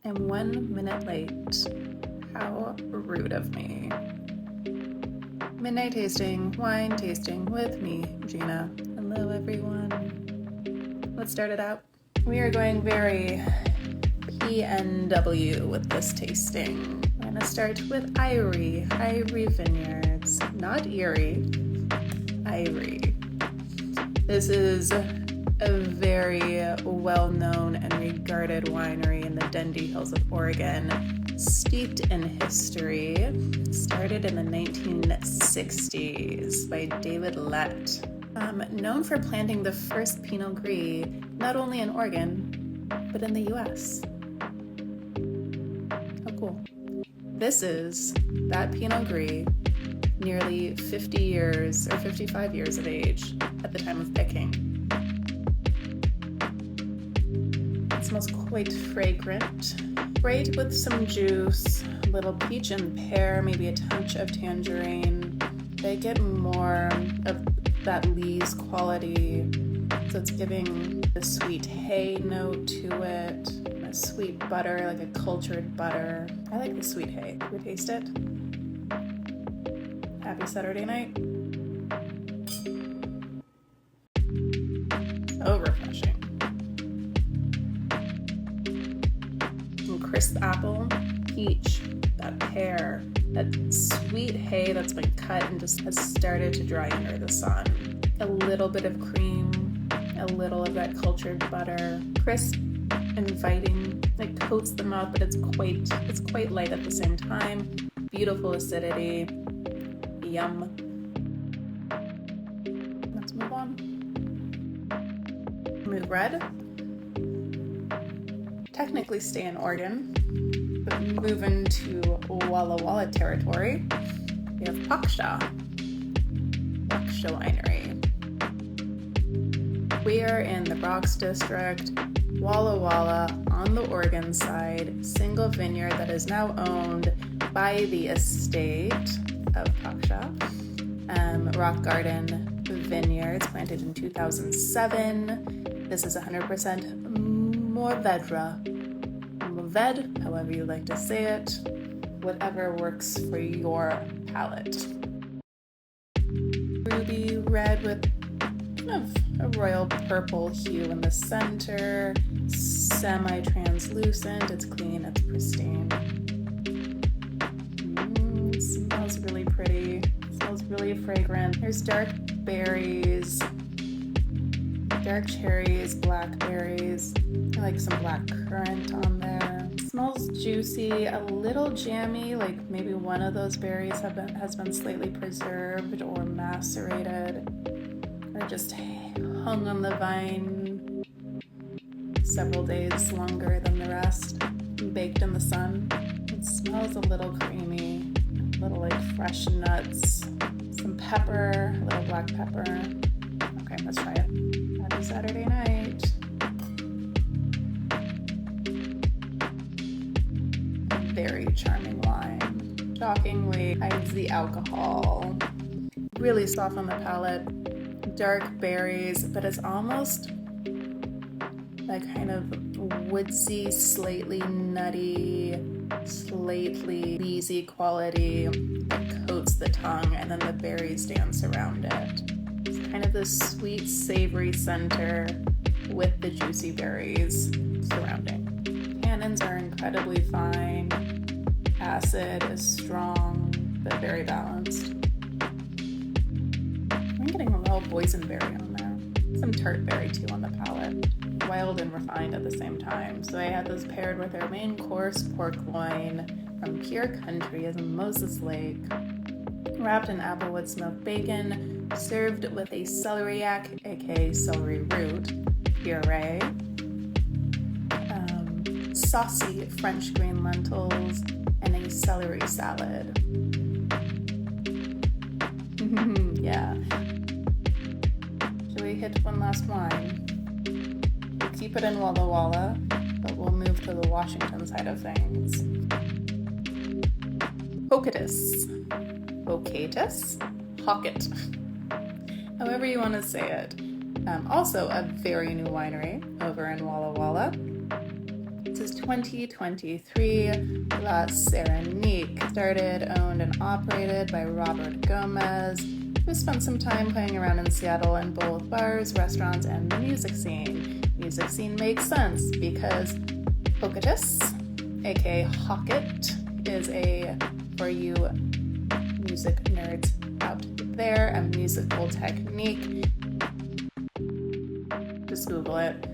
I'm 1 minute late. How rude of me. Midnight tasting, wine tasting with me, Gina. Hello, everyone. Let's start it out. We are going very PNW with this tasting. We're gonna start with Eyrie Vineyards, not Erie, Eyrie. This is a very well-known and regarded winery in the Dundee Hills of Oregon, steeped in history. Started in the 1960s by David Lett. Known for planting the first Pinot Gris, not only in Oregon, but in the US. How cool. This is that Pinot Gris, nearly 50 years or 55 years of age at the time of picking. It smells quite fragrant, bright with some juice, a little peach and pear, maybe a touch of tangerine. They get more of that lees quality, so it's giving the sweet hay note to it, a sweet butter, like a cultured butter. I like the sweet hay. Can we taste it? Happy Saturday night. So refreshing. Some crisp apple, peach, that pear, that sweet hay that's been cut and just has started to dry under the sun. A little bit of cream, a little of that cultured butter, crisp, inviting. It coats the mouth, but it's quite light at the same time. Beautiful acidity. Yum. Let's move on. Mourvedre. Technically stay in Oregon, but move into Walla territory. We have Pášxa Winery. We are in the Rocks district, Walla on the Oregon side, single vineyard that is now owned by the estate of Pášxa. Rockgarden Vineyards, planted in 2007. This is 100% Mourvedre, however you like to say it, whatever works for your palate. Ruby red with kind of a royal purple hue in the center, semi-translucent, it's clean, it's pristine. It smells really pretty, it smells really fragrant. There's dark berries, dark cherries, blackberries. I like some black currant on there. It smells juicy, a little jammy, like maybe one of those berries has been slightly preserved or macerated, or just hung on the vine several days longer than the rest, baked in the sun. It smells a little creamy, a little like fresh nuts, some pepper, a little black pepper. Okay, let's try it. Happy Saturday night. Very charming wine. Shockingly hides the alcohol. Really soft on the palate. Dark berries, but it's almost that kind of woodsy, slightly nutty, slightly leesy quality that coats the tongue, and then the berries dance around it. It's kind of this sweet, savory center with the juicy berries surrounding. Tannins are incredibly fine. Acid is strong, but very balanced. I'm getting a real boysenberry on there. Some tart berry too on the palate. Wild and refined at the same time. So I had this paired with our main course, pork loin from Pure Country as Moses Lake, wrapped in applewood smoked bacon, served with a celeriac, aka celery root, puree, saucy French green lentils, and a celery salad. Yeah. Should we hit one last wine? We'll keep it in Walla, but we'll move to the Washington side of things. Hoquetus. However you want to say it. Also a very new winery over in Walla. This is 2023 La Syranique, started, owned, and operated by Robert Gomez, who spent some time playing around in Seattle in both bars, restaurants, and the music scene. Music scene makes sense because Hoquetus, aka Hoquet, is for you music nerds out there, a musical technique. Just Google it.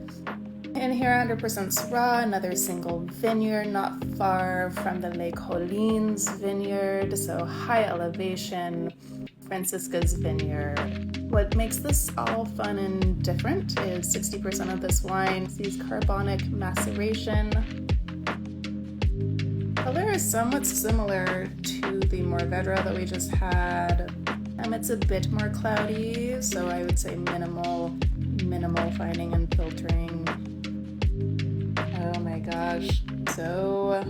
And here, 100% Syrah, another single vineyard not far from the Les Collines vineyard, so high elevation, Francisca's vineyard. What makes this all fun and different is 60% of this wine sees carbonic maceration. Color is somewhat similar to the Mourvedre that we just had. It's a bit more cloudy, so I would say minimal fining and filtering. Oh my gosh, so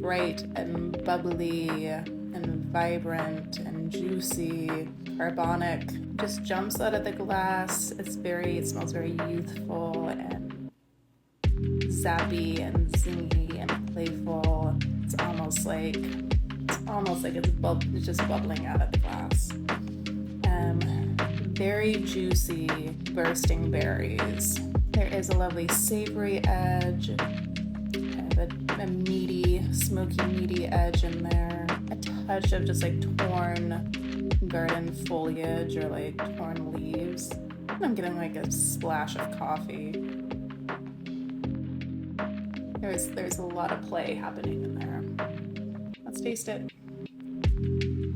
bright and bubbly and vibrant and juicy, carbonic, just jumps out of the glass. It smells very youthful and zappy and zingy and playful. It's almost like it's just bubbling out of the glass. Very juicy, bursting berries. There is a lovely savory edge, kind of a meaty, smoky, meaty edge in there. A touch of just like torn garden foliage or like torn leaves. And I'm getting like a splash of coffee. There's a lot of play happening in there. Let's taste it.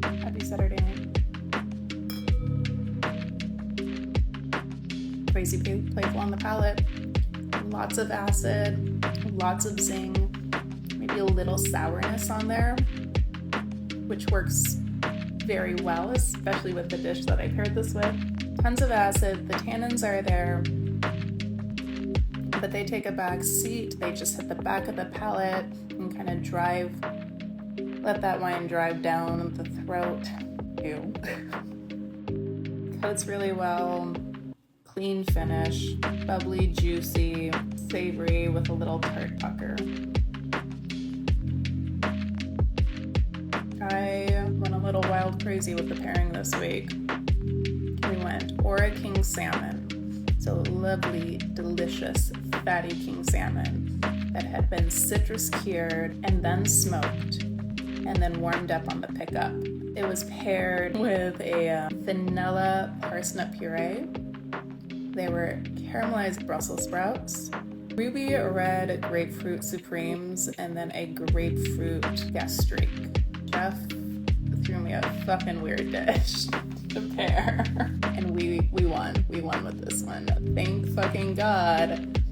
Happy Saturday night. Crazy playful on the palate. Lots of acid, lots of zing, maybe a little sourness on there, which works very well, especially with the dish that I paired this with. Tons of acid, the tannins are there, but they take a back seat. They just hit the back of the palate and kind of let that wine drive down the throat. Ew. Coats really well. Clean finish, bubbly, juicy, savory with a little tart pucker. I went a little wild crazy with the pairing this week. We went Ora King salmon, so lovely, delicious, fatty king salmon that had been citrus cured and then smoked and then warmed up on the pickup. It was paired with a vanilla parsnip puree. They were caramelized Brussels sprouts, ruby red grapefruit supremes, and then a grapefruit gastrique. Jeff threw me a fucking weird dish to pair, and we won. We won with this one. Thank fucking God.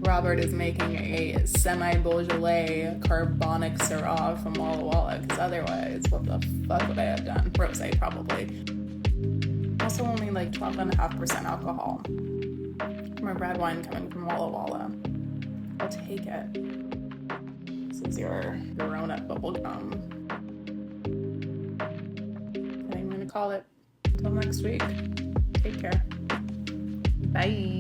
Robert is making a semi-Beaujolais carbonic Syrah from Walla, because otherwise, what the fuck would I have done? Rosé, probably. Also only like 12.5% alcohol from a red wine coming from Walla. I'll take it. This is your grown-up bubblegum. I'm gonna call it. Until next week. Take care. Bye.